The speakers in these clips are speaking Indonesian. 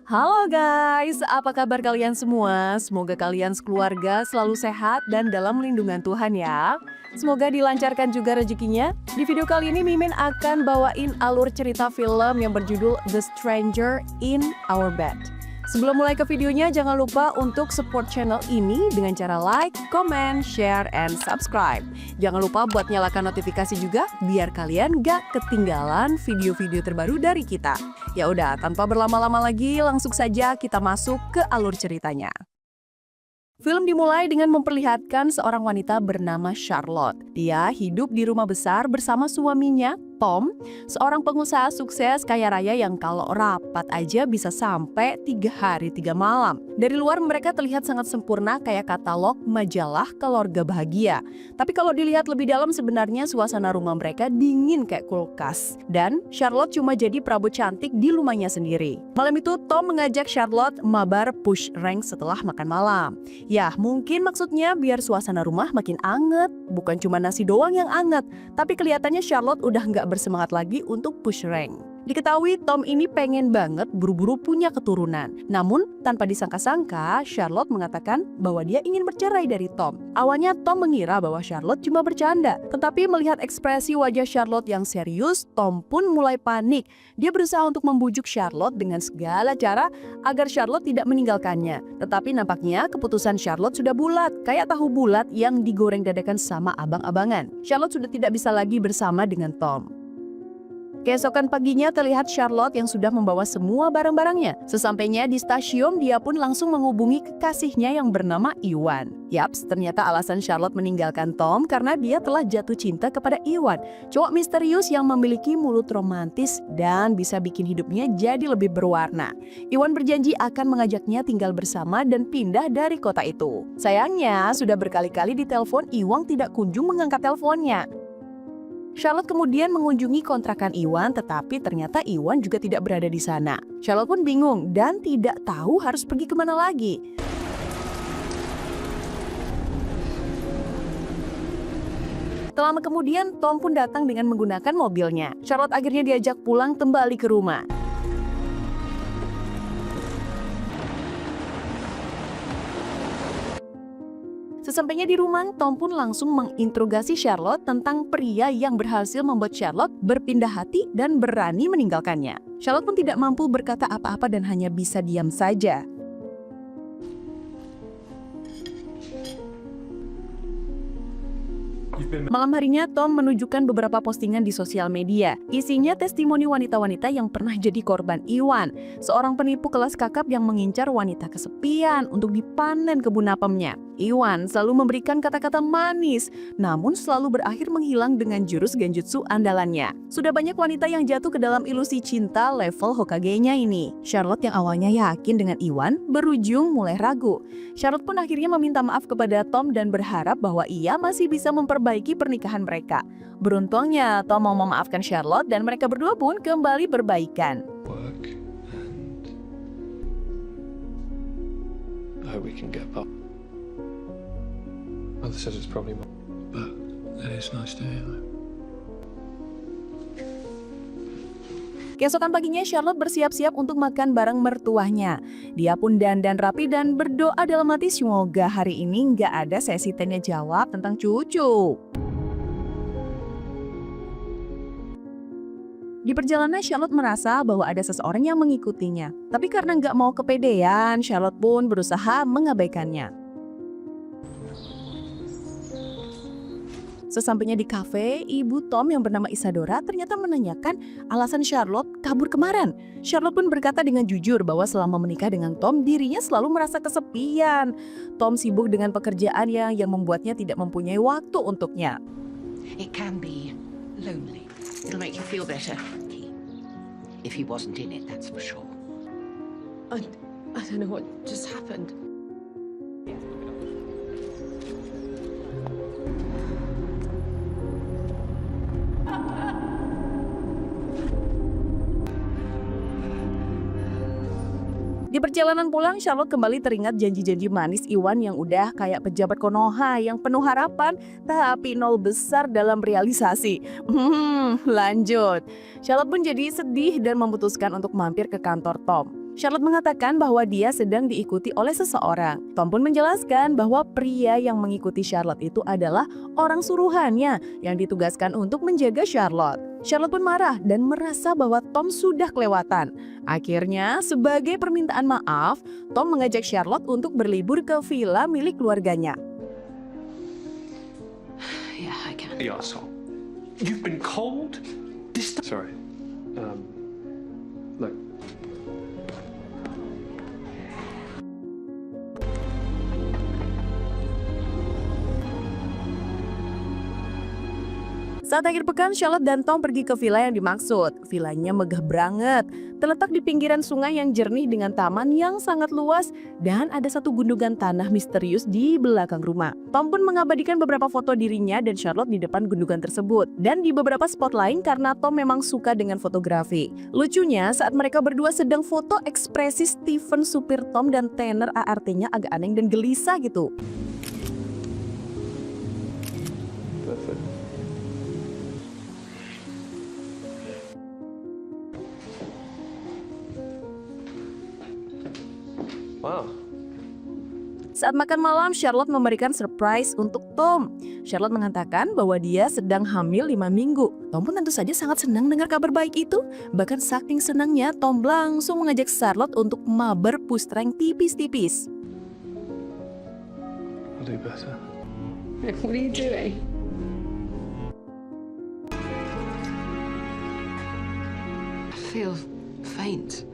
Halo guys, apa kabar kalian semua? Semoga kalian sekeluarga selalu sehat dan dalam lindungan Tuhan ya. Semoga dilancarkan juga rezekinya. Di video kali ini Mimin akan bawain alur cerita film yang berjudul The Stranger in Our Bed. Sebelum mulai ke videonya, jangan lupa untuk support channel ini dengan cara like, comment, share, and subscribe. Jangan lupa buat nyalakan notifikasi juga biar kalian gak ketinggalan video-video terbaru dari kita. Ya udah, tanpa berlama-lama lagi, langsung saja kita masuk ke alur ceritanya. Film dimulai dengan memperlihatkan seorang wanita bernama Charlotte. Dia hidup di rumah besar bersama suaminya, Tom, seorang pengusaha sukses kaya raya yang kalau rapat aja bisa sampai 3 hari 3 malam. Dari luar mereka terlihat sangat sempurna kayak katalog majalah keluarga bahagia. Tapi kalau dilihat lebih dalam sebenarnya suasana rumah mereka dingin kayak kulkas. Dan Charlotte cuma jadi perabot cantik di rumahnya sendiri. Malam itu Tom mengajak Charlotte mabar push rank setelah makan malam. Ya, mungkin maksudnya biar suasana rumah makin anget. Bukan cuma nasi doang yang anget, tapi kelihatannya Charlotte udah nggak bersemangat lagi untuk push rank. Diketahui Tom ini pengen banget buru-buru punya keturunan. Namun tanpa disangka-sangka, Charlotte mengatakan bahwa dia ingin bercerai dari Tom. Awalnya Tom mengira bahwa Charlotte cuma bercanda. Tetapi melihat ekspresi wajah Charlotte yang serius, Tom pun mulai panik. Dia berusaha untuk membujuk Charlotte dengan segala cara agar Charlotte tidak meninggalkannya. Tetapi nampaknya keputusan Charlotte sudah bulat, kayak tahu bulat yang digoreng dadakan sama abang-abangan. Charlotte sudah tidak bisa lagi bersama dengan Tom. Keesokan paginya terlihat Charlotte yang sudah membawa semua barang-barangnya. Sesampainya di stasiun, dia pun langsung menghubungi kekasihnya yang bernama Iwan. Yaps, ternyata alasan Charlotte meninggalkan Tom karena dia telah jatuh cinta kepada Iwan, cowok misterius yang memiliki mulut romantis dan bisa bikin hidupnya jadi lebih berwarna. Iwan berjanji akan mengajaknya tinggal bersama dan pindah dari kota itu. Sayangnya, sudah berkali-kali ditelepon, Iwan tidak kunjung mengangkat teleponnya. Charlotte kemudian mengunjungi kontrakan Iwan, tetapi ternyata Iwan juga tidak berada di sana. Charlotte pun bingung dan tidak tahu harus pergi kemana lagi. Tak lama kemudian, Tom pun datang dengan menggunakan mobilnya. Charlotte akhirnya diajak pulang kembali ke rumah. Sesampainya di rumah, Tom pun langsung menginterogasi Charlotte tentang pria yang berhasil membuat Charlotte berpindah hati dan berani meninggalkannya. Charlotte pun tidak mampu berkata apa-apa dan hanya bisa diam saja. Malam harinya, Tom menunjukkan beberapa postingan di sosial media. Isinya testimoni wanita-wanita yang pernah jadi korban Iwan, seorang penipu kelas kakap yang mengincar wanita kesepian untuk dipanen kebun apemnya. Iwan selalu memberikan kata-kata manis, namun selalu berakhir menghilang dengan jurus genjutsu andalannya. Sudah banyak wanita yang jatuh ke dalam ilusi cinta level Hokage-nya ini. Charlotte yang awalnya yakin dengan Iwan, berujung mulai ragu. Charlotte pun akhirnya meminta maaf kepada Tom dan berharap bahwa ia masih bisa memperbaiki pernikahan mereka. Beruntungnya, Tom mau memaafkan Charlotte dan mereka berdua pun kembali berbaikan. Mother says it's probably more, but it's nice to hear. Keesokan paginya, Charlotte bersiap-siap untuk makan bareng mertuahnya. Dia pun dandan rapi dan berdoa dalam hati semoga hari ini nggak ada sesi tanya jawab tentang cucu. Di perjalanan, Charlotte merasa bahwa ada seseorang yang mengikutinya. Tapi karena nggak mau kepedean, Charlotte pun berusaha mengabaikannya. Sesampainya di kafe, ibu Tom yang bernama Isadora ternyata menanyakan alasan Charlotte kabur kemarin. Charlotte pun berkata dengan jujur bahwa selama menikah dengan Tom, dirinya selalu merasa kesepian. Tom sibuk dengan pekerjaannya yang membuatnya tidak mempunyai waktu untuknya. It can be lonely. It'll make you feel better. If he wasn't in it, that's for sure. I don't know what just happened. Di perjalanan pulang, Charlotte kembali teringat janji-janji manis Iwan yang udah kayak pejabat Konoha yang penuh harapan tapi nol besar dalam realisasi. Lanjut. Charlotte pun jadi sedih dan memutuskan untuk mampir ke kantor Tom. Charlotte mengatakan bahwa dia sedang diikuti oleh seseorang. Tom pun menjelaskan bahwa pria yang mengikuti Charlotte itu adalah orang suruhannya yang ditugaskan untuk menjaga Charlotte. Charlotte pun marah dan merasa bahwa Tom sudah kelewatan. Akhirnya, sebagai permintaan maaf, Tom mengajak Charlotte untuk berlibur ke villa milik keluarganya. Yeah, I can. The arsehole. You've been cold? Sorry. Look. Saat akhir pekan, Charlotte dan Tom pergi ke villa yang dimaksud. Villanya megah banget, terletak di pinggiran sungai yang jernih dengan taman yang sangat luas dan ada satu gundukan tanah misterius di belakang rumah. Tom pun mengabadikan beberapa foto dirinya dan Charlotte di depan gundukan tersebut dan di beberapa spot lain karena Tom memang suka dengan fotografi. Lucunya, saat mereka berdua sedang foto, ekspresi Stephen supir Tom dan tenor ART-nya agak aneh dan gelisah gitu. Perfect. Wow. Saat makan malam, Charlotte memberikan surprise untuk Tom. Charlotte mengatakan bahwa dia sedang hamil 5 minggu. Tom pun tentu saja sangat senang dengar kabar baik itu. Bahkan saking senangnya, Tom langsung mengajak Charlotte untuk mabar pustreng tipis-tipis. I'll do better. What are you doing? I feel faint.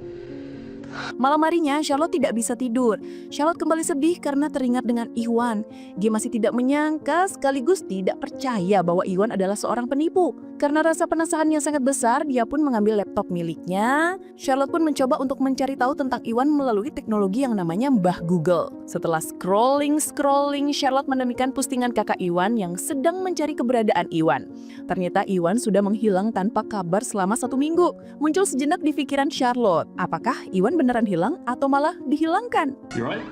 Malam harinya, Charlotte tidak bisa tidur. Charlotte kembali sedih karena teringat dengan Iwan. Dia masih tidak menyangka sekaligus tidak percaya bahwa Iwan adalah seorang penipu. Karena rasa penasaran yang sangat besar, dia pun mengambil laptop miliknya. Charlotte pun mencoba untuk mencari tahu tentang Iwan melalui teknologi yang namanya Mbah Google. Setelah scrolling, Charlotte menemukan postingan kakak Iwan yang sedang mencari keberadaan Iwan. Ternyata Iwan sudah menghilang tanpa kabar selama 1 minggu. Muncul sejenak di pikiran Charlotte, apakah Iwan beneran hilang atau malah dihilangkan? You right?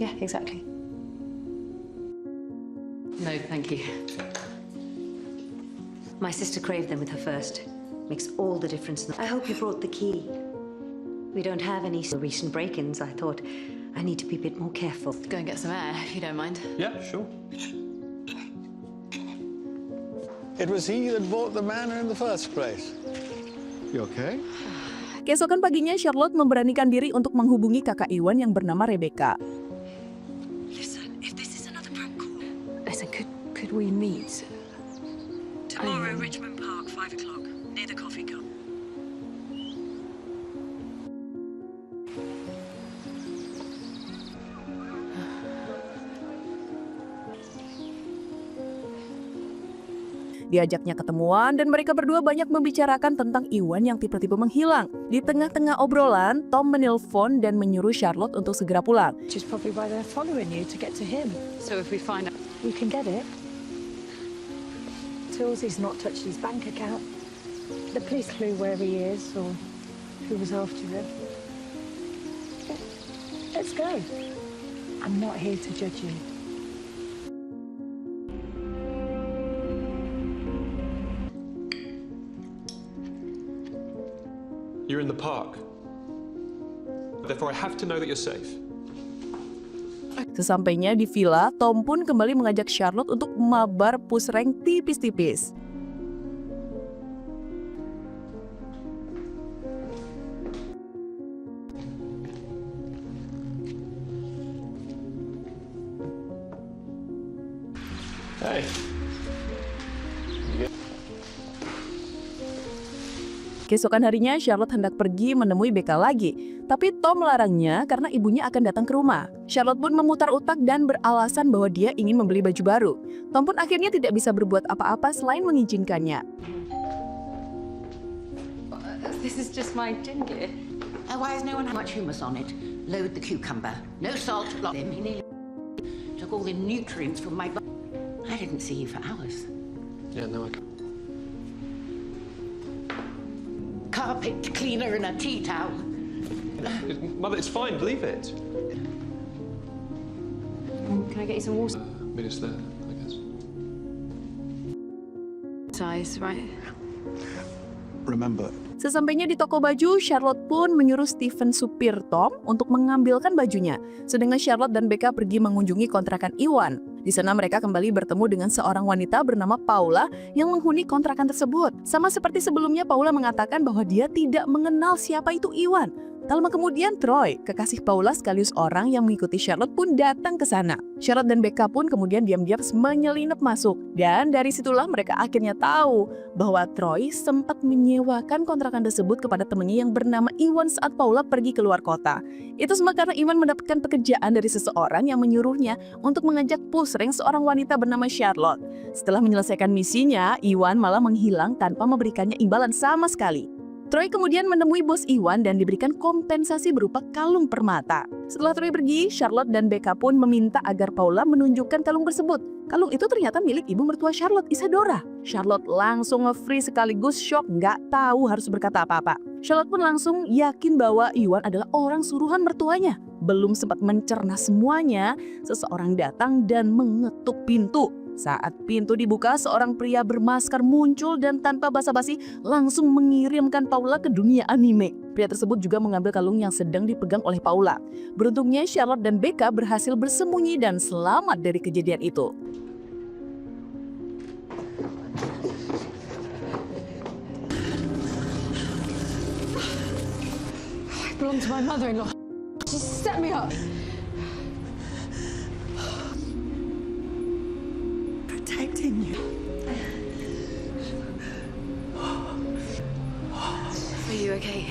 Yeah, exactly. No, thank you. My sister craved them with her first. Makes all the difference. I hope you brought the key. We don't have any recent break-ins. I thought I need to be a bit more careful. Go and get some air, if you don't mind. Yeah, sure. It was he that bought the manor in the first place. You okay? Keesokan paginya, Charlotte memberanikan diri untuk menghubungi kakak Iwan yang bernama Rebecca. Listen, if this is another prank call. Listen, could we meet? Tomorrow, Richmond Park, 5 o'clock, near the coffee cup. Diajaknya ketemuan dan mereka berdua banyak membicarakan tentang Iwan yang tiba-tiba menghilang. Di tengah-tengah obrolan, Tom menelpon dan menyuruh Charlotte untuk segera pulang. Which is probably why they're following you to get to him. So if we find out... You can get it. Tilsy's not touched his bank account. The police clue where he is or who was after him. Let's go. I'm not here to judge you. You're in the park. Therefore, I have to know that you're safe. Sesampainya di villa, Tom pun kembali mengajak Charlotte untuk mabar pusreng tipis-tipis. Hey. Keesokan harinya, Charlotte hendak pergi menemui Becca lagi. Tapi Tom melarangnya karena ibunya akan datang ke rumah. Charlotte pun memutar otak dan beralasan bahwa dia ingin membeli baju baru. Tom pun akhirnya tidak bisa berbuat apa-apa selain mengizinkannya. This is just my gin gear. Why has no one had much hummus on it? Load the cucumber. No salt. Block him. He nearly took all the nutrients from my body. I didn't see you for hours. Yeah, no, I can't. Carpet cleaner and a tea towel. Mother, it's fine. Leave it. Can I get you some water? I mean, it's there, I guess. Size, right? Remember, Sesampainya di toko baju, Charlotte pun menyuruh Stephen supir Tom untuk mengambilkan bajunya. Sedangkan Charlotte dan Becca pergi mengunjungi kontrakan Iwan. Di sana mereka kembali bertemu dengan seorang wanita bernama Paula yang menghuni kontrakan tersebut. Sama seperti sebelumnya, Paula mengatakan bahwa dia tidak mengenal siapa itu Iwan. Tak lama kemudian, Troy, kekasih Paula sekaligus orang yang mengikuti Charlotte pun datang ke sana. Charlotte dan Becca pun kemudian diam-diam menyelinap masuk. Dan dari situlah mereka akhirnya tahu bahwa Troy sempat menyewakan kontrakan tersebut kepada temannya yang bernama Iwan saat Paula pergi keluar kota. Itu semua karena Iwan mendapatkan pekerjaan dari seseorang yang menyuruhnya untuk mengajak pusreng seorang wanita bernama Charlotte. Setelah menyelesaikan misinya, Iwan malah menghilang tanpa memberikannya imbalan sama sekali. Troy kemudian menemui bos Iwan dan diberikan kompensasi berupa kalung permata. Setelah Troy pergi, Charlotte dan Becca pun meminta agar Paula menunjukkan kalung tersebut. Kalung itu ternyata milik ibu mertua Charlotte, Isadora. Charlotte langsung nge-freeze sekaligus shock, nggak tahu harus berkata apa-apa. Charlotte pun langsung yakin bahwa Iwan adalah orang suruhan mertuanya. Belum sempat mencerna semuanya, seseorang datang dan mengetuk pintu. Saat pintu dibuka, seorang pria bermasker muncul dan tanpa basa-basi langsung mengirimkan Paula ke dunia anime. Pria tersebut juga mengambil kalung yang sedang dipegang oleh Paula. Beruntungnya Charlotte dan Becca berhasil bersembunyi dan selamat dari kejadian itu. I belong to my mother-in-law. She set me up. Protecting you. Are you okay?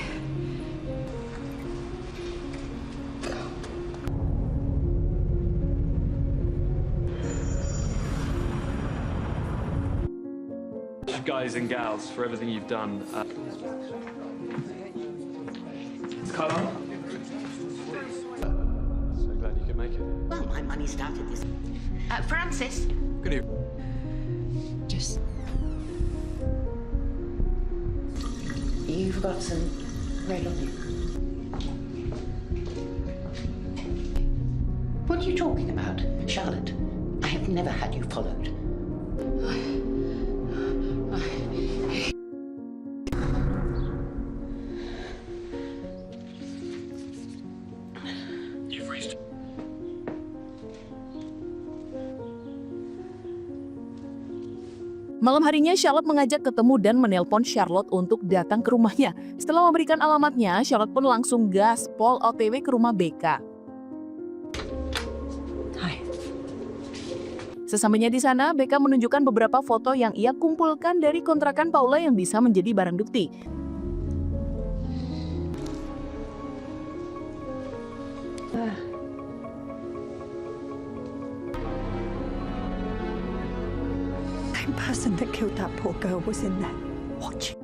Guys and gals, for everything you've done. Carla? So glad you could make it. Well, my money started this. Francis? Good evening. Just... You've got some red on you. What are you talking about, Charlotte? I have never had you followed. You've reached. Malam harinya, Charlotte mengajak ketemu dan menelpon Charlotte untuk datang ke rumahnya. Setelah memberikan alamatnya, Charlotte pun langsung gaspol OTW ke rumah Becca. Hi. Sesampainya di sana, Becca menunjukkan beberapa foto yang ia kumpulkan dari kontrakan Paula yang bisa menjadi barang bukti. The person that killed that poor girl was in there, watching.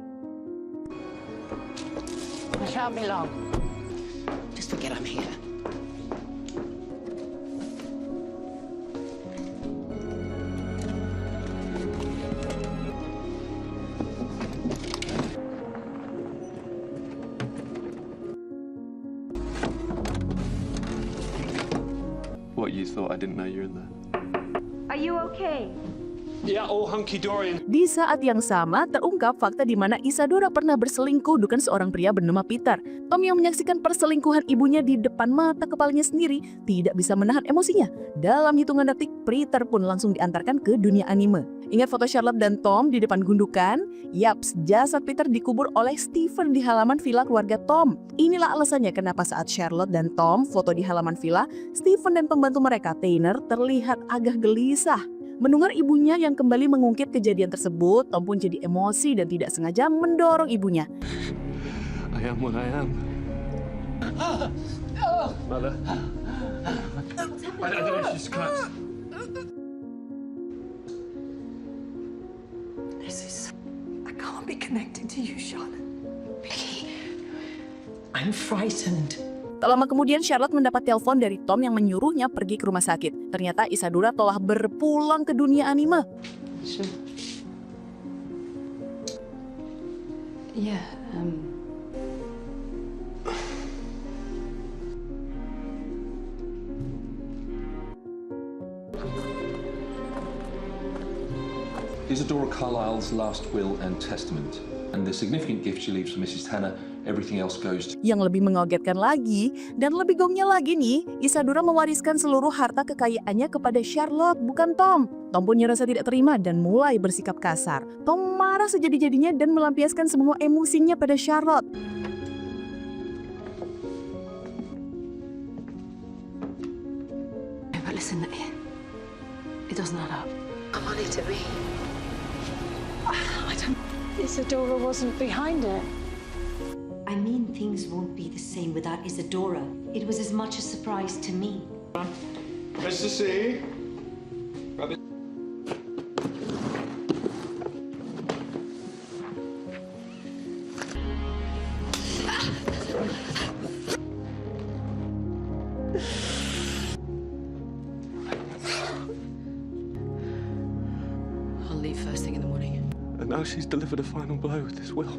I shan't be long. Just forget I'm here. What, you thought I didn't know you were in there? Are you okay? Yeah, all hunky-dory. Di saat yang sama, terungkap fakta di mana Isadora pernah berselingkuh dengan seorang pria bernama Peter. Tom yang menyaksikan perselingkuhan ibunya di depan mata kepalanya sendiri tidak bisa menahan emosinya. Dalam hitungan detik, Peter pun langsung diantarkan ke dunia anime. Ingat foto Charlotte dan Tom di depan gundukan? Yaps, jasad Peter dikubur oleh Stephen di halaman villa keluarga Tom. Inilah alasannya kenapa saat Charlotte dan Tom foto di halaman villa, Stephen dan pembantu mereka, Tanner, terlihat agak gelisah. Mendengar ibunya yang kembali mengungkit kejadian tersebut, Tom pun jadi emosi dan tidak sengaja mendorong ibunya. I am what I am. Mother. I don't know if she's collapsed. I can't be connected to you, Charlotte. I'm frightened. Tak lama kemudian Charlotte mendapat telepon dari Tom yang menyuruhnya pergi ke rumah sakit. Ternyata Isadora telah berpulang ke dunia anime. Sure. Yeah, Isadora Carlyle's last will and testament. And the significant gift she leaves for Mrs. Tanner, everything else goes to... Yang lebih mengagetkan lagi, dan lebih gongnya lagi nih, Isadora mewariskan seluruh harta kekayaannya kepada Charlotte, bukan Tom. Tom pun merasa tidak terima dan mulai bersikap kasar. Tom marah sejadi-jadinya dan melampiaskan semua emosinya pada Charlotte. But listen, it doesn't add up. I want it to be. I don't... Isadora wasn't behind it. I mean, things won't be the same without Isadora. It was as much a surprise to me. Mr. C. I'll leave first thing in the morning. And now she's delivered a final blow with this will.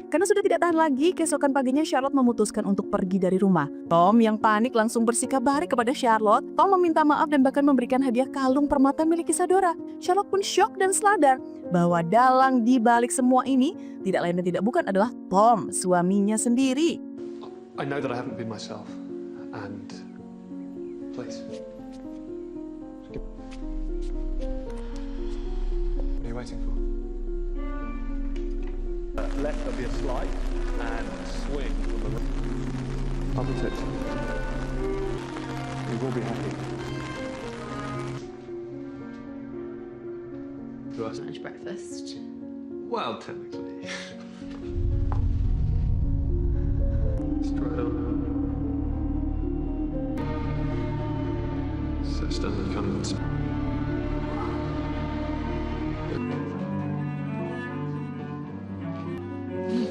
Karena sudah tidak tahan lagi, keesokan paginya Charlotte memutuskan untuk pergi dari rumah. Tom yang panik langsung bersikap baik kepada Charlotte. Tom meminta maaf dan bahkan memberikan hadiah kalung permata milik Isadora. Charlotte pun syok dan sadar bahwa dalang di balik semua ini tidak lain dan tidak bukan adalah Tom, suaminya sendiri. I know that I haven't been myself, and please. What are you waiting for? Left there'll be a slide and swing from the right. I'll protect you. You will be happy. To us? Lunch, breakfast. Well, technically. Straight on. Sits down and comes.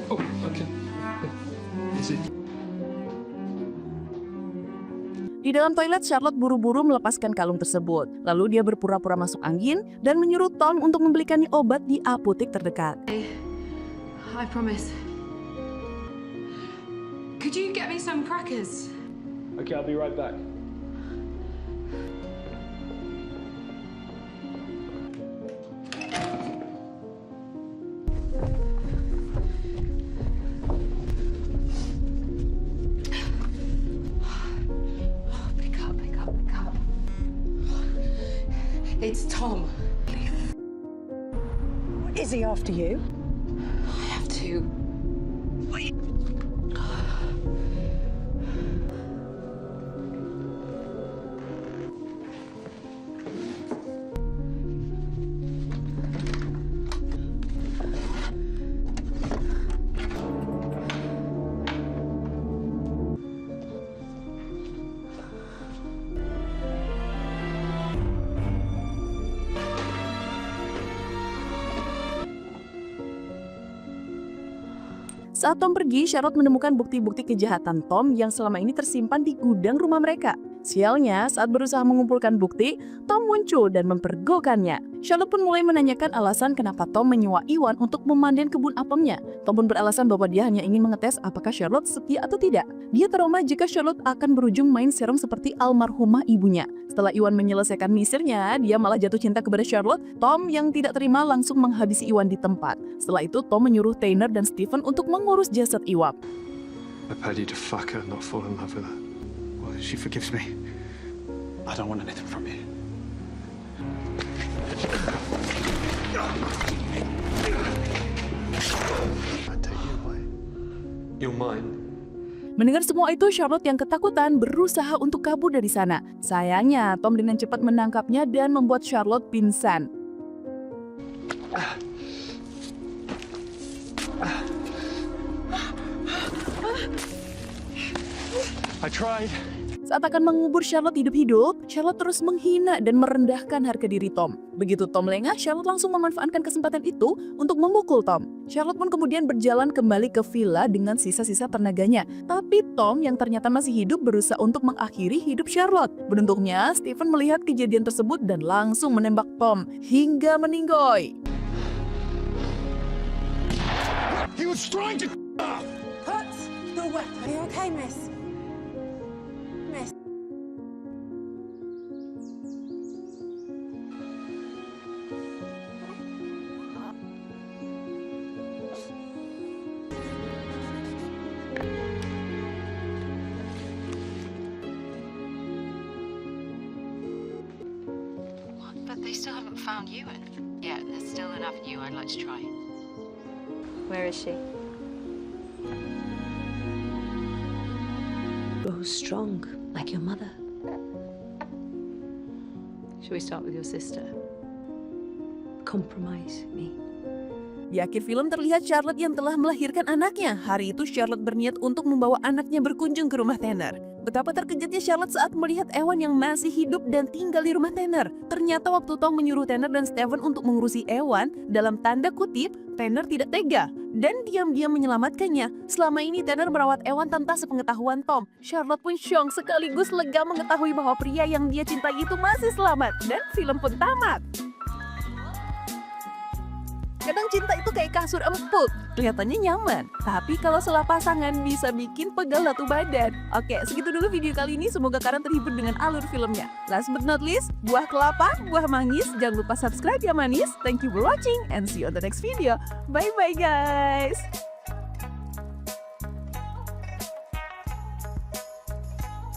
Oh, okay. Easy. Di dalam toilet, Charlotte buru-buru melepaskan kalung tersebut. Lalu dia berpura-pura masuk angin dan menyuruh Tom untuk membelikannya obat di apotek terdekat. I promise. Could you get me some crackers? Okay, I'll be right back. Pick up. It's Tom. Is he after you? I have to. Saat Tom pergi, Charlotte menemukan bukti-bukti kejahatan Tom yang selama ini tersimpan di gudang rumah mereka. Sialnya, saat berusaha mengumpulkan bukti, Tom muncul dan mempergokannya. Charlotte pun mulai menanyakan alasan kenapa Tom menyewa Iwan untuk memandikan kebun apemnya. Tom pun beralasan bahwa dia hanya ingin mengetes apakah Charlotte setia atau tidak. Dia trauma jika Charlotte akan berujung main serong seperti almarhumah ibunya. Setelah Iwan menyelesaikan misirnya, dia malah jatuh cinta kepada Charlotte. Tom yang tidak terima langsung menghabisi Iwan di tempat. Setelah itu, Tom menyuruh Tanner dan Stephen untuk mengurus jasad Iwan. I paid you to fuck her, not fall in love with her. Well, she forgives me. I don't want anything from you. I take you away. You're mine. Mendengar semua itu, Charlotte yang ketakutan berusaha untuk kabur dari sana. Sayangnya, Tom dengan cepat menangkapnya dan membuat Charlotte pingsan. I tried. Saat akan mengubur Charlotte hidup-hidup, Charlotte terus menghina dan merendahkan harga diri Tom. Begitu Tom lengah, Charlotte langsung memanfaatkan kesempatan itu untuk memukul Tom. Charlotte pun kemudian berjalan kembali ke villa dengan sisa-sisa tenaganya. Tapi Tom yang ternyata masih hidup berusaha untuk mengakhiri hidup Charlotte. Beruntungnya, Stephen melihat kejadian tersebut dan langsung menembak Tom hingga meninggoy. He was trying to... Put the weapon. Are you okay, miss? found Ewan. Yeah, there's still an avenue I'd like to try. Where is she? Grow strong, like your mother. Shall we start with your sister? Compromise me. Di akhir film terlihat Charlotte yang telah melahirkan anaknya. Hari itu Charlotte berniat untuk membawa anaknya berkunjung ke rumah Tanner. Betapa terkejutnya Charlotte saat melihat Ewan yang masih hidup dan tinggal di rumah Tanner. Ternyata waktu Tom menyuruh Tanner dan Stephen untuk mengurusi Ewan, dalam tanda kutip, Tanner tidak tega dan diam-diam menyelamatkannya. Selama ini Tanner merawat Ewan tanpa sepengetahuan Tom. Charlotte pun syok sekaligus lega mengetahui bahwa pria yang dia cintai itu masih selamat. Dan film pun tamat. Kadang cinta itu kayak kasur empuk, kelihatannya nyaman. Tapi kalau salah pasangan bisa bikin pegal batu badan. Oke, segitu dulu video kali ini. Semoga kalian terhibur dengan alur filmnya. Last but not least, buah kelapa, buah manggis. Jangan lupa subscribe ya manis. Thank you for watching and see you on the next video. Bye-bye guys.